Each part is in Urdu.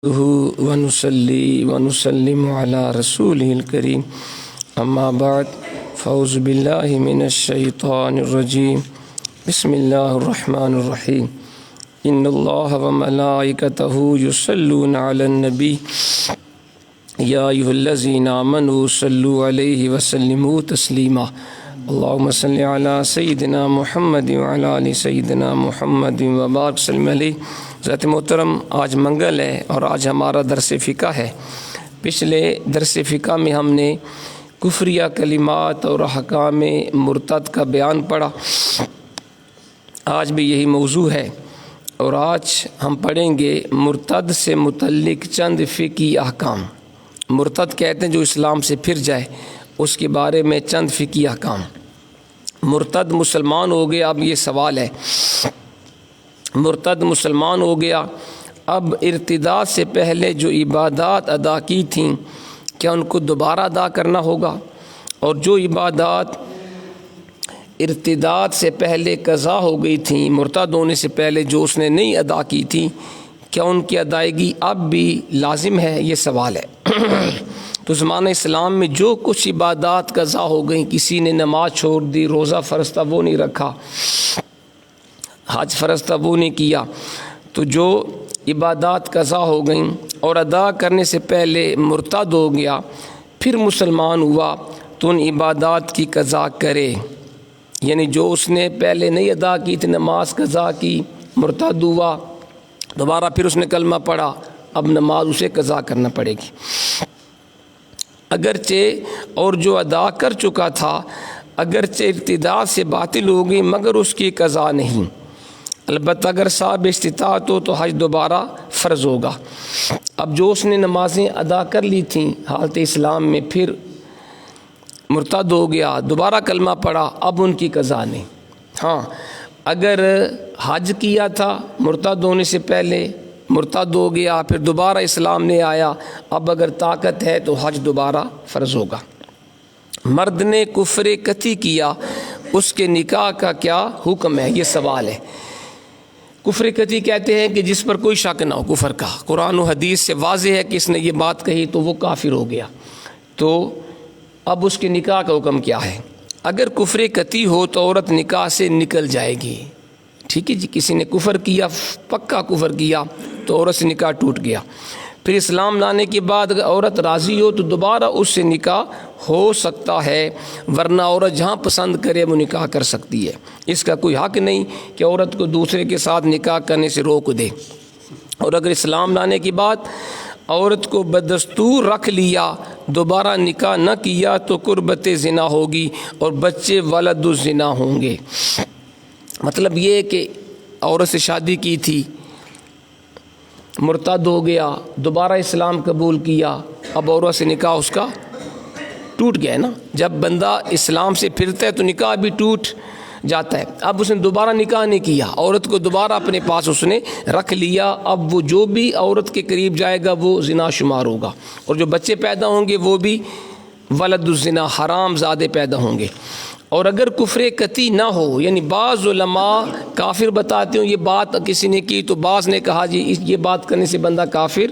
ونصلي ونسلم على رسوله الكريم أما بعد فأعوذ بالله من الشيطان الرجيم بسم الله الرحمن الرحيم إن الله وملائكته يصلون على النبي يا أيها الذين آمنوا صلوا عليه وسلموا تسليما اللهم صل على سيدنا محمد وعلى آل سيدنا محمد وبارك وسلم علیہ۔ حضرت محترم، آج منگل ہے اور آج ہمارا درس فقہ ہے۔ پچھلے درس فقہ میں ہم نے کفریہ کلمات اور احکام مرتد کا بیان پڑھا۔ آج بھی یہی موضوع ہے اور آج ہم پڑھیں گے مرتد سے متعلق چند فقہی احکام۔ مرتد کہتے ہیں جو اسلام سے پھر جائے، اس کے بارے میں چند فقہی احکام۔ مرتد مسلمان ہو گیا، اب یہ سوال ہے، مرتد مسلمان ہو گیا، اب ارتداد سے پہلے جو عبادات ادا کی تھیں کیا ان کو دوبارہ ادا کرنا ہوگا؟ اور جو عبادات ارتداد سے پہلے قضا ہو گئی تھیں، مرتد ہونے سے پہلے جو اس نے نہیں ادا کی تھیں، کیا ان کی ادائیگی اب بھی لازم ہے؟ یہ سوال ہے۔ تو زمانہ اسلام میں جو کچھ عبادات قضا ہو گئیں، کسی نے نماز چھوڑ دی، روزہ فرض تھا وہ نہیں رکھا، حج فرض تھا وہ نہیں کیا، تو جو عبادات قضا ہو گئیں اور ادا کرنے سے پہلے مرتد ہو گیا، پھر مسلمان ہوا تو ان عبادات کی قضا کرے۔ یعنی جو اس نے پہلے نہیں ادا کی تھی، نماز قضا کی، مرتد ہوا، دوبارہ پھر اس نے کلمہ پڑھا، اب نماز اسے قضا کرنا پڑے گی۔ اگرچہ اور جو ادا کر چکا تھا اگرچہ ارتداد سے باطل ہو گئی مگر اس کی قضا نہیں۔ البتہ اگر صاحب استطاعت ہو تو حج دوبارہ فرض ہوگا۔ اب جو اس نے نمازیں ادا کر لی تھیں حالت اسلام میں، پھر مرتد ہو گیا، دوبارہ کلمہ پڑھا، اب ان کی قضا نہیں۔ ہاں، اگر حج کیا تھا مرتد ہونے سے پہلے، مرتد ہو گیا، پھر دوبارہ اسلام نے آیا، اب اگر طاقت ہے تو حج دوبارہ فرض ہوگا۔ مرد نے کفر قطعی کیا، اس کے نکاح کا کیا حکم ہے؟ یہ سوال ہے۔ کفر قطعی کہتے ہیں کہ جس پر کوئی شک نہ ہو کفر کا، قرآن و حدیث سے واضح ہے کہ اس نے یہ بات کہی تو وہ کافر ہو گیا، تو اب اس کے نکاح کا حکم کیا ہے؟ اگر کفر قطعی ہو تو عورت نکاح سے نکل جائے گی۔ ٹھیک ہے جی، کسی نے کفر کیا، پکا کفر کیا، تو عورت سے نکاح ٹوٹ گیا۔ پھر اسلام لانے کے بعد اگر عورت راضی ہو تو دوبارہ اس سے نکاح ہو سکتا ہے، ورنہ عورت جہاں پسند کرے وہ نکاح کر سکتی ہے۔ اس کا کوئی حق نہیں کہ عورت کو دوسرے کے ساتھ نکاح کرنے سے روک دے۔ اور اگر اسلام لانے کے بعد عورت کو بدستور رکھ لیا، دوبارہ نکاح نہ کیا تو قربت زنا ہوگی اور بچے ولد الزنا ہوں گے۔ مطلب یہ کہ عورت سے شادی کی تھی، مرتد ہو گیا، دوبارہ اسلام قبول کیا، اب عورت سے نکاح اس کا ٹوٹ گیا ہے نا۔ جب بندہ اسلام سے پھرتا ہے تو نکاح بھی ٹوٹ جاتا ہے۔ اب اس نے دوبارہ نکاح نہیں کیا، عورت کو دوبارہ اپنے پاس اس نے رکھ لیا، اب وہ جو بھی عورت کے قریب جائے گا وہ زنا شمار ہوگا، اور جو بچے پیدا ہوں گے وہ بھی ولد الزنا، حرام زادے پیدا ہوں گے۔ اور اگر کفر قطعی نہ ہو، یعنی بعض علماء کافر بتاتے ہوں، یہ بات کسی نے کی تو بعض نے کہا جی یہ بات کرنے سے بندہ کافر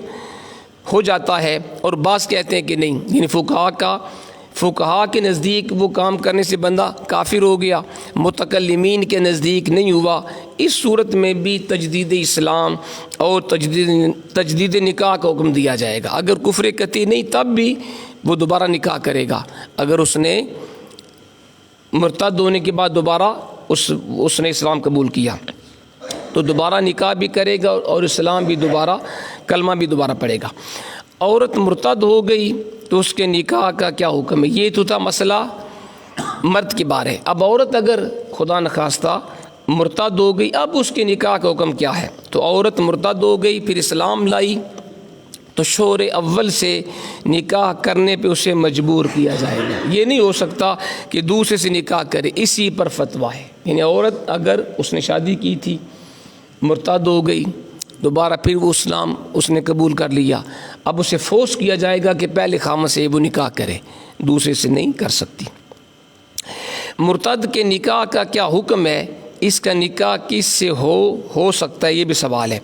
ہو جاتا ہے، اور بعض کہتے ہیں کہ نہیں، یعنی فقہا کے نزدیک وہ کام کرنے سے بندہ کافر ہو گیا، متکلمین کے نزدیک نہیں ہوا۔ اس صورت میں بھی تجدید اسلام اور تجدید نکاح کا حکم دیا جائے گا۔ اگر کفر قطعی نہیں تب بھی وہ دوبارہ نکاح کرے گا۔ اگر اس نے مرتد ہونے کے بعد دوبارہ اس نے اسلام قبول کیا تو دوبارہ نکاح بھی کرے گا اور اسلام بھی دوبارہ، کلمہ بھی دوبارہ پڑھے گا۔ عورت مرتد ہو گئی تو اس کے نکاح کا کیا حکم ہے؟ یہ تو تھا مسئلہ مرد کے بارے۔ اب عورت اگر خدا نخواستہ مرتد ہو گئی، اب اس کے نکاح کا حکم کیا ہے؟ تو عورت مرتد ہو گئی، پھر اسلام لائی تو شوہر اول سے نکاح کرنے پہ اسے مجبور کیا جائے گا۔ یہ نہیں ہو سکتا کہ دوسرے سے نکاح کرے، اسی پر فتویٰ ہے۔ یعنی عورت اگر اس نے شادی کی تھی، مرتد ہو گئی، دوبارہ پھر وہ اسلام اس نے قبول کر لیا، اب اسے فورس کیا جائے گا کہ پہلے خامن سے وہ نکاح کرے، دوسرے سے نہیں کر سکتی۔ مرتد کے نکاح کا کیا حکم ہے؟ اس کا نکاح کس سے ہو سکتا ہے، یہ بھی سوال ہے۔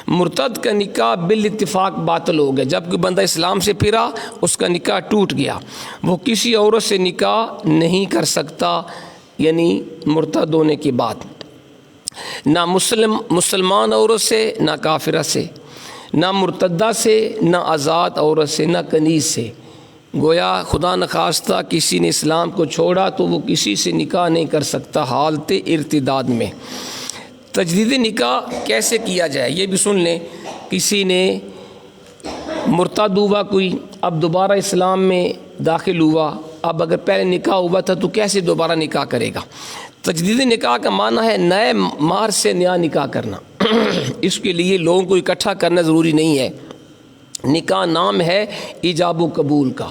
مرتد کا نکاح بالاتفاق باطل ہو گیا، جب کوئی بندہ اسلام سے پھرا اس کا نکاح ٹوٹ گیا، وہ کسی عورت سے نکاح نہیں کر سکتا، یعنی مرتد ہونے کے بعد، نہ مسلمان عورت سے، نہ کافرہ سے، نہ مرتدہ سے، نہ آزاد عورت سے، نہ کنیز سے۔ گویا خدا نخواستہ کسی نے اسلام کو چھوڑا تو وہ کسی سے نکاح نہیں کر سکتا حالت ارتداد میں۔ تجدید نکاح کیسے کیا جائے یہ بھی سن لیں۔ کسی نے مرتد ہوا کوئی، اب دوبارہ اسلام میں داخل ہوا، اب اگر پہلے نکاح ہوا تھا تو کیسے دوبارہ نکاح کرے گا؟ تجدید نکاح کا معنی ہے نئے مہر سے نیا نکاح کرنا۔ اس کے لیے لوگوں کو اکٹھا کرنا ضروری نہیں ہے۔ نکاح نام ہے ایجاب و قبول کا۔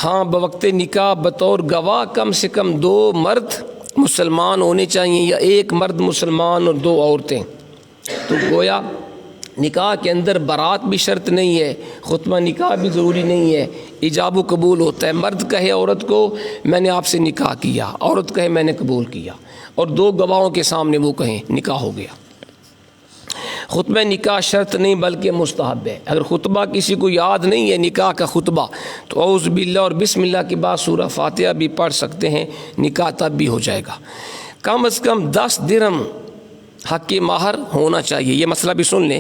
ہاں، بوقت نکاح بطور گواہ کم سے کم 2 مرد مسلمان ہونے چاہیے، یا 1 مرد مسلمان اور 2 عورتیں۔ تو گویا نکاح کے اندر برات بھی شرط نہیں ہے، خطبہ نکاح بھی ضروری نہیں ہے، ایجاب و قبول ہوتا ہے۔ مرد کہے عورت کو میں نے آپ سے نکاح کیا، عورت کہے میں نے قبول کیا، اور 2 گواہوں کے سامنے وہ کہیں نکاح ہو گیا۔ خطبہ نکاح شرط نہیں بلکہ مستحب ہے۔ اگر خطبہ کسی کو یاد نہیں ہے نکاح کا خطبہ تو اعوذ باللہ اور بسم اللہ کے بعد سورہ فاتحہ بھی پڑھ سکتے ہیں، نکاح تب بھی ہو جائے گا۔ کم از کم 10 درہم حق مہر ہونا چاہیے، یہ مسئلہ بھی سن لیں۔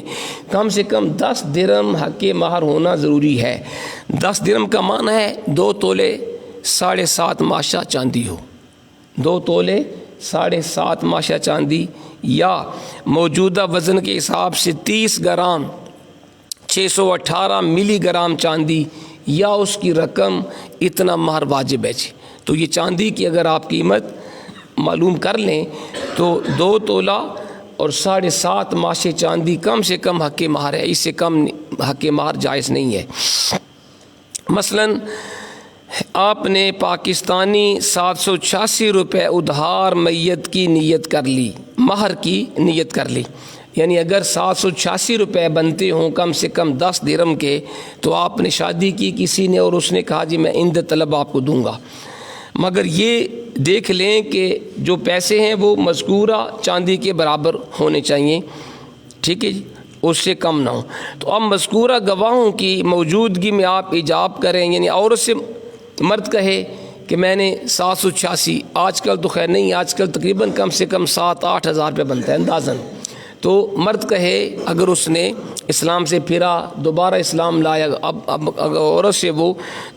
کم سے کم 10 درہم حق مہر ہونا ضروری ہے۔ 10 درہم کا معنی ہے 2 تولے 7.5 ماشا چاندی ہو، 2 تولے 7.5 ماشا چاندی، یا موجودہ وزن کے حساب سے 30 گرام 618 ملی گرام چاندی، یا اس کی رقم اتنا مہر واجب ہے جی۔ تو یہ چاندی کی اگر آپ قیمت معلوم کر لیں تو 2 تولہ اور 7.5 ماشے چاندی کم سے کم حق مہر ہے، اس سے کم حق مہر جائز نہیں ہے۔ مثلاً آپ نے پاکستانی 786 روپے ادھار میت کی نیت کر لی، مہر کی نیت کر لی، یعنی اگر 786 روپے بنتے ہوں کم سے کم 10 درہم کے، تو آپ نے شادی کی کسی نے اور اس نے کہا جی میں اند طلب آپ کو دوں گا، مگر یہ دیکھ لیں کہ جو پیسے ہیں وہ مذکورہ چاندی کے برابر ہونے چاہیے، ٹھیک ہے جی، اس سے کم نہ ہو۔ تو اب مذکورہ گواہوں کی موجودگی میں آپ ایجاب کریں، یعنی عورت سے مرد کہے کہ میں نے 786، آج کل تو خیر نہیں، آج کل تقریباً کم سے کم 7-8 ہزار روپے بنتا ہے اندازاً، تو مرد کہے اگر اس نے اسلام سے پھرا، دوبارہ اسلام لایا، اب اگر عورت سے وہ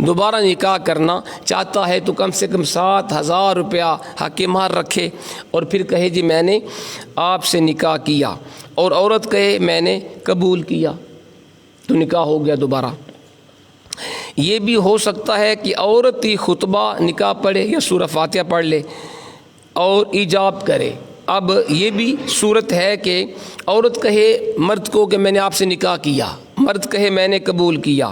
دوبارہ نکاح کرنا چاہتا ہے تو کم سے کم 7,000 روپیہ حق مہر رکھے، اور پھر کہے جی میں نے آپ سے نکاح کیا، اور عورت کہے میں نے قبول کیا، تو نکاح ہو گیا دوبارہ۔ یہ بھی ہو سکتا ہے کہ عورت ہی خطبہ نکاح پڑھے یا سورہ فاتحہ پڑھ لے اور ایجاب کرے۔ اب یہ بھی صورت ہے کہ عورت کہے مرد کو کہ میں نے آپ سے نکاح کیا، مرد کہے میں نے قبول کیا،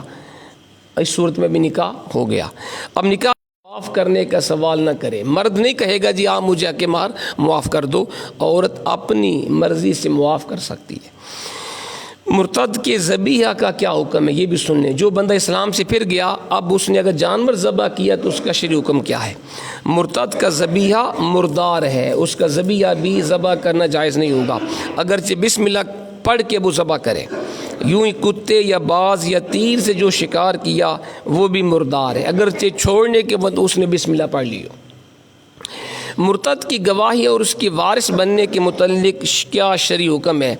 اس صورت میں بھی نکاح ہو گیا۔ اب نکاح معاف کرنے کا سوال نہ کرے، مرد نہیں کہے گا جی آپ مجھے حق مہر معاف کر دو، عورت اپنی مرضی سے معاف کر سکتی ہے۔ مرتد کے ذبیحہ کا کیا حکم ہے یہ بھی سن لیں۔ جو بندہ اسلام سے پھر گیا، اب اس نے اگر جانور ذبح کیا تو اس کا شرعی حکم کیا ہے؟ مرتد کا ذبیحہ مردار ہے، اس کا ذبیحہ بھی ذبح کرنا جائز نہیں ہوگا، اگرچہ بسم اللہ پڑھ کے وہ ذبح کرے۔ یوں ہی کتے یا باز یا تیر سے جو شکار کیا وہ بھی مردار ہے، اگرچہ چھوڑنے کے بعد اس نے بسم اللہ پڑھ لی ہو۔ مرتد کی گواہی اور اس کی وارث بننے کے متعلق کیا شرعی حکم ہے؟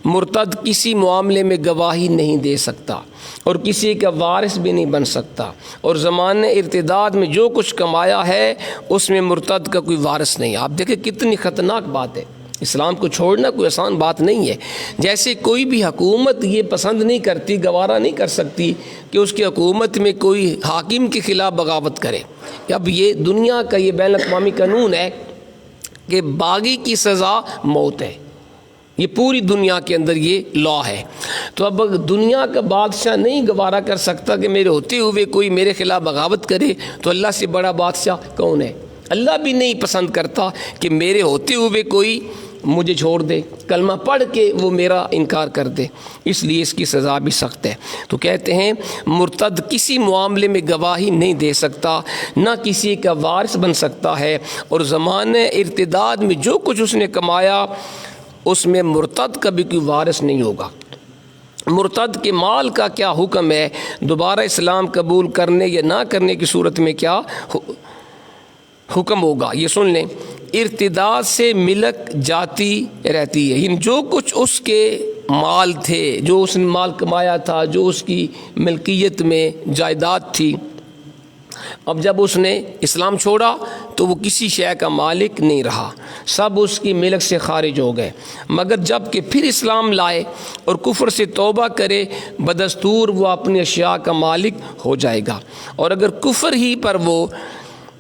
مرتد کسی معاملے میں گواہی نہیں دے سکتا اور کسی کا وارث بھی نہیں بن سکتا، اور زمانہ ارتداد میں جو کچھ کمایا ہے اس میں مرتد کا کوئی وارث نہیں۔ آپ دیکھیں کتنی خطرناک بات ہے، اسلام کو چھوڑنا کوئی آسان بات نہیں ہے۔ جیسے کوئی بھی حکومت یہ پسند نہیں کرتی، گوارا نہیں کر سکتی کہ اس کی حکومت میں کوئی حاکم کے خلاف بغاوت کرے۔ اب یہ دنیا کا یہ بین الاقوامی قانون ہے کہ باغی کی سزا موت ہے، یہ پوری دنیا کے اندر یہ لا ہے۔ تو اب دنیا کا بادشاہ نہیں گوارا کر سکتا کہ میرے ہوتے ہوئے کوئی میرے خلاف بغاوت کرے، تو اللہ سے بڑا بادشاہ کون ہے؟ اللہ بھی نہیں پسند کرتا کہ میرے ہوتے ہوئے کوئی مجھے چھوڑ دے، کلمہ پڑھ کے وہ میرا انکار کر دے، اس لیے اس کی سزا بھی سخت ہے۔ تو کہتے ہیں مرتد کسی معاملے میں گواہی نہیں دے سکتا، نہ کسی کا وارث بن سکتا ہے، اور زمانہ ارتداد میں جو کچھ اس نے کمایا اس میں مرتد کا بھی کوئی وارث نہیں ہوگا۔ مرتد کے مال کا کیا حکم ہے، دوبارہ اسلام قبول کرنے یا نہ کرنے کی صورت میں کیا حکم ہوگا، یہ سن لیں۔ ارتداد سے ملک جاتی رہتی ہے، یعنی جو کچھ اس کے مال تھے، جو اس نے مال کمایا تھا، جو اس کی ملکیت میں جائیداد تھی، اب جب اس نے اسلام چھوڑا تو وہ کسی شے کا مالک نہیں رہا، سب اس کی ملک سے خارج ہو گئے، مگر جب کہ پھر اسلام لائے اور کفر سے توبہ کرے، بدستور وہ اپنی اشیاء کا مالک ہو جائے گا۔ اور اگر کفر ہی پر وہ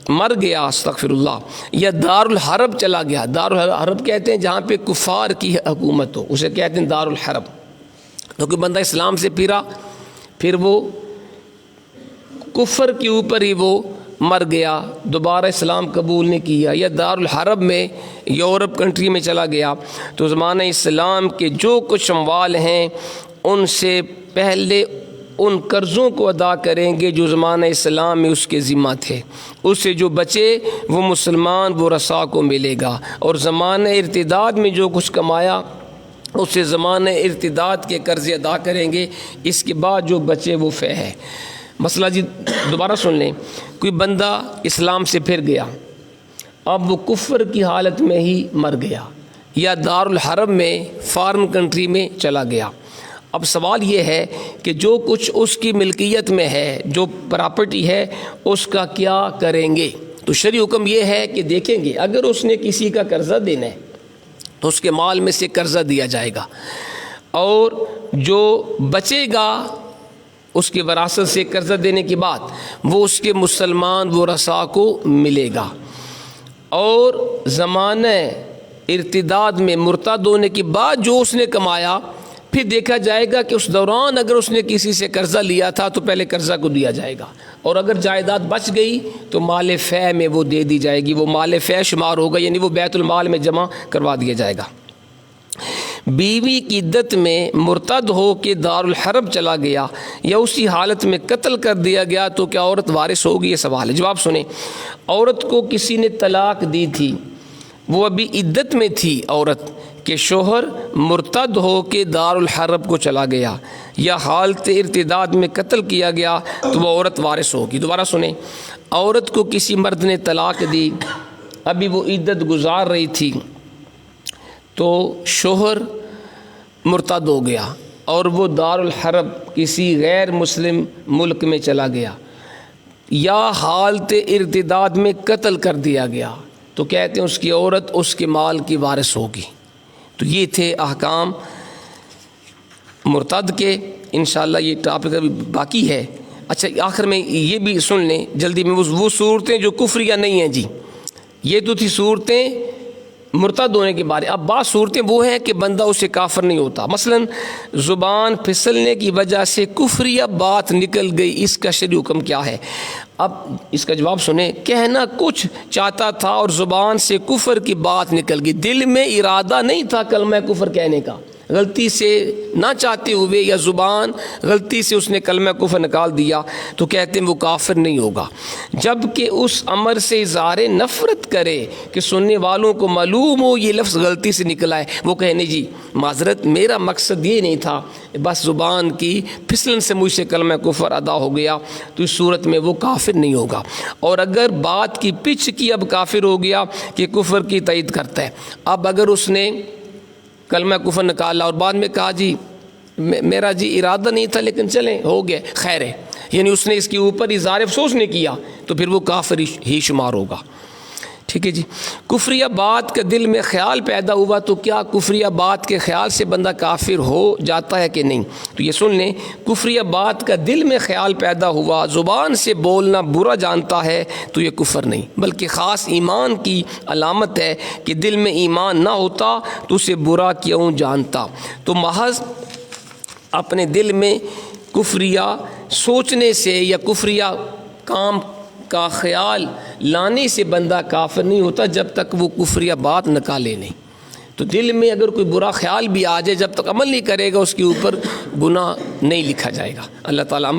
مر گیا، استغفر اللہ، یا دار الحرب چلا گیا، دار الحرب کہتے ہیں جہاں پہ کفار کی حکومت ہو، اسے کہتے ہیں دار الحرب، تو کہ بندہ اسلام سے پھرا، پھر وہ کفر کے اوپر ہی وہ مر گیا، دوبارہ اسلام قبول نہیں کیا، یا دار الحرب میں یورپ کنٹری میں چلا گیا، تو زمانہ اسلام کے جو کچھ اموال ہیں ان سے پہلے ان قرضوں کو ادا کریں گے جو زمانہ اسلام میں اس کے ذمہ تھے، اس سے جو بچے وہ مسلمان وہ رسا کو ملے گا، اور زمانہ ارتداد میں جو کچھ کمایا اس سے زمانہ ارتداد کے قرض ادا کریں گے، اس کے بعد جو بچے وہ فے ہے۔ مسئلہ جی دوبارہ سن لیں، کوئی بندہ اسلام سے پھر گیا، اب وہ کفر کی حالت میں ہی مر گیا، یا دار الحرب میں فارن کنٹری میں چلا گیا، اب سوال یہ ہے کہ جو کچھ اس کی ملکیت میں ہے، جو پراپرٹی ہے، اس کا کیا کریں گے؟ تو شرعی حکم یہ ہے کہ دیکھیں گے اگر اس نے کسی کا قرضہ دینا ہے تو اس کے مال میں سے قرضہ دیا جائے گا، اور جو بچے گا اس کے وراثت سے قرضہ دینے کے بعد وہ اس کے مسلمان وہ رسا کو ملے گا، اور زمانہ ارتداد میں مرتد ہونے کے بعد جو اس نے کمایا پھر دیکھا جائے گا کہ اس دوران اگر اس نے کسی سے قرضہ لیا تھا تو پہلے قرضہ کو دیا جائے گا، اور اگر جائیداد بچ گئی تو مال فے میں وہ دے دی جائے گی، وہ مال فے شمار ہوگا، یعنی وہ بیت المال میں جمع کروا دیا جائے گا۔ بیوی کی عدت میں مرتد ہو کے دار الحرب چلا گیا یا اسی حالت میں قتل کر دیا گیا تو کیا عورت وارث ہوگی؟ یہ سوال ہے۔ جواب سنیں، عورت کو کسی نے طلاق دی تھی، وہ ابھی عدت میں تھی عورت کہ شوہر مرتد ہو کے دار الحرب کو چلا گیا یا حالت ارتداد میں قتل کیا گیا تو وہ عورت وارث ہوگی۔ دوبارہ سنیں، عورت کو کسی مرد نے طلاق دی، ابھی وہ عدت گزار رہی تھی تو شوہر مرتد ہو گیا اور وہ دار الحرب کسی غیر مسلم ملک میں چلا گیا یا حالت ارتداد میں قتل کر دیا گیا تو کہتے ہیں اس کی عورت اس کے مال کی وارث ہوگی۔ تو یہ تھے احکام مرتد کے، انشاءاللہ یہ ٹاپک ابھی باقی ہے۔ اچھا آخر میں یہ بھی سن لیں جلدی میں، وہ صورتیں جو کفریہ نہیں ہیں جی، یہ تو تھی صورتیں مرتد ہونے کے بارے۔ اب بعض صورتیں وہ ہیں کہ بندہ اسے کافر نہیں ہوتا، مثلا زبان پھسلنے کی وجہ سے کفریہ بات نکل گئی، اس کا شرعی حکم کیا ہے؟ اب اس کا جواب سنیں، کہنا کچھ چاہتا تھا اور زبان سے کفر کی بات نکل گئی، دل میں ارادہ نہیں تھا کلمہ کفر کہنے کا، غلطی سے نہ چاہتے ہوئے یا زبان غلطی سے اس نے کلمہ کفر نکال دیا تو کہتے ہیں وہ کافر نہیں ہوگا، جبکہ اس امر سے اظہار نفرت کرے کہ سننے والوں کو معلوم ہو یہ لفظ غلطی سے نکلا ہے، وہ کہنے جی معذرت میرا مقصد یہ نہیں تھا، بس زبان کی پھسلن سے مجھ سے کلمہ کفر ادا ہو گیا، تو اس صورت میں وہ کافر نہیں ہوگا۔ اور اگر بات کی پچ کی اب کافر ہو گیا کہ کفر کی تائید کرتا ہے، اب اگر اس نے کلمہ کفر نکالا اور بعد میں کہا جی میرا جی ارادہ نہیں تھا لیکن چلیں ہو گیا خیر ہے، یعنی اس نے اس کے اوپر اظہار افسوس نے کیا تو پھر وہ کافر ہی شمار ہوگا۔ ٹھیک ہے جی، کفریہ بات کا دل میں خیال پیدا ہوا تو کیا کفریہ بات کے خیال سے بندہ کافر ہو جاتا ہے کہ نہیں؟ تو یہ سن لیں، کفریہ بات کا دل میں خیال پیدا ہوا، زبان سے بولنا برا جانتا ہے تو یہ کفر نہیں بلکہ خاص ایمان کی علامت ہے کہ دل میں ایمان نہ ہوتا تو اسے برا کیوں جانتا؟ تو محض اپنے دل میں کفریہ سوچنے سے یا کفریہ کام کا خیال لانے سے بندہ کافر نہیں ہوتا جب تک وہ کفریہ بات نکالے نہیں۔ تو دل میں اگر کوئی برا خیال بھی آ جائے، جب تک عمل نہیں کرے گا اس کے اوپر گناہ نہیں لکھا جائے گا۔ اللہ تعالیٰ